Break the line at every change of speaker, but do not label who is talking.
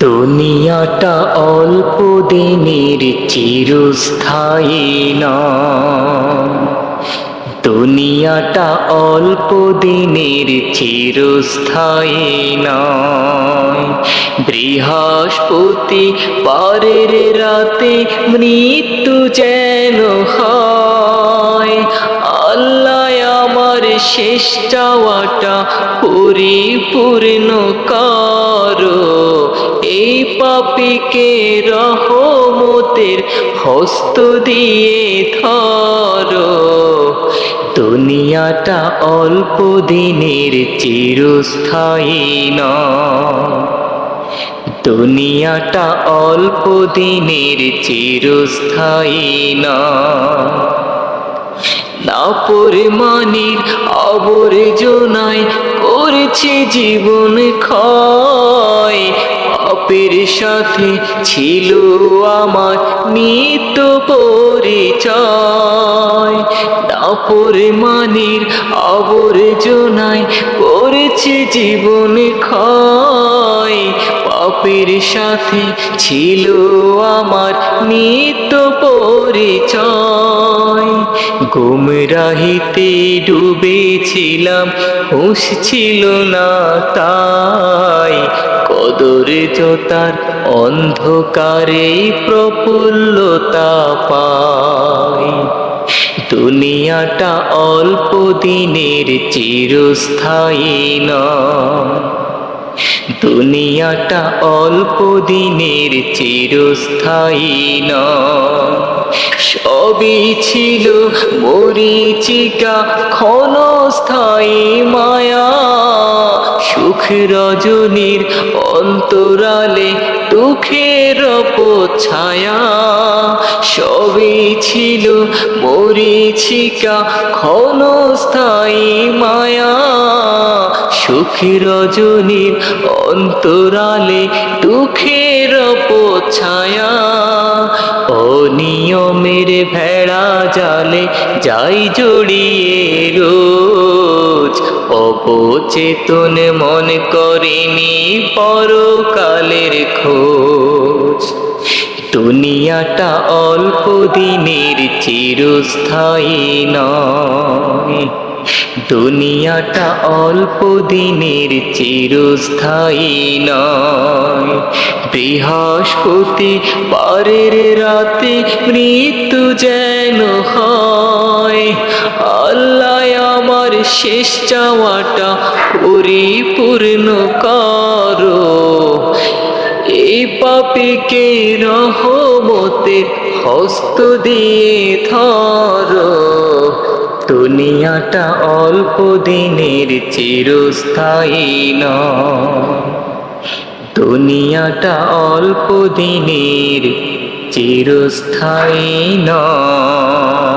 দুনিয়াটা অল্প দিনের চিরস্থায়ী নয়। দুনিয়াটা অল্প দিনের চিরস্থায়ী নয়। বৃহস্পতি বারের রাতে মৃত্যু যেন হয়। আল্লাহ আমার শেষ চাওয়াটা পরিপূর্ণ করো। এই পাপীকে রহমতের হস্ত দিয়ে ধরো। দুনিয়াটা অল্প দিনের চিরস্থায়ী নয়। দুনিয়াটা অল্প দিনের চিরস্থায়ী নয়। নাফরমানির আবর্জনায় করেছে জীবন ক্ষয়। পাপের সাথে ছিল আমার নিত্য পরিচয়। নাফরমানির আবর্জনায় করেছে জীবন ক্ষয়। পাপের সাথে ছিল আমার নিত্য পরিচয়। গুমরাহিতে ডুবেছিলাম, হুঁশ ছিল না তাই। কদর জোতার অন্ধকারে প্রফুল্লতা পাই। দুনিয়াটা অল্প দিনের চিরস্থায়ী নয়। দুনিয়াটা অল্প দিনের চিরস্থায়ী নয়। সবই ছিল মরীচিকা, ক্ষণস্থায়ী মায়া। সুখ রজনীর অন্তরালে দুঃখের ছায়া। সবই ছিল মরীচিকা, ক্ষণস্থায়ী মায়া। সুখ রজনীর অন্তরালে দুঃখের ছায়া। অনিয়মের ভেড়া জালে যাই জড়িয়ে রোজ। অবচেতন মন করেনি পরকালের খোঁজ। দুনিয়াটা অল্প দিনের চিরস্থায়ী নয়। দুনিয়াটা অল্প দিনের চিরস্থায়ী নয়। বৃহস্পতি বারের রাতে মৃত্যু যেন হয়। আল্লাহ আমার শেষ চাওয়াটা পরিপূর্ণ করো। এই পাপীকে রহমতের হস্ত দিয়ে ধরো। দুনিয়াটা অল্প দিনের চিরস্থায়ী নয়। দুনিয়াটা অল্প দিনের চিরস্থায়ী নয়।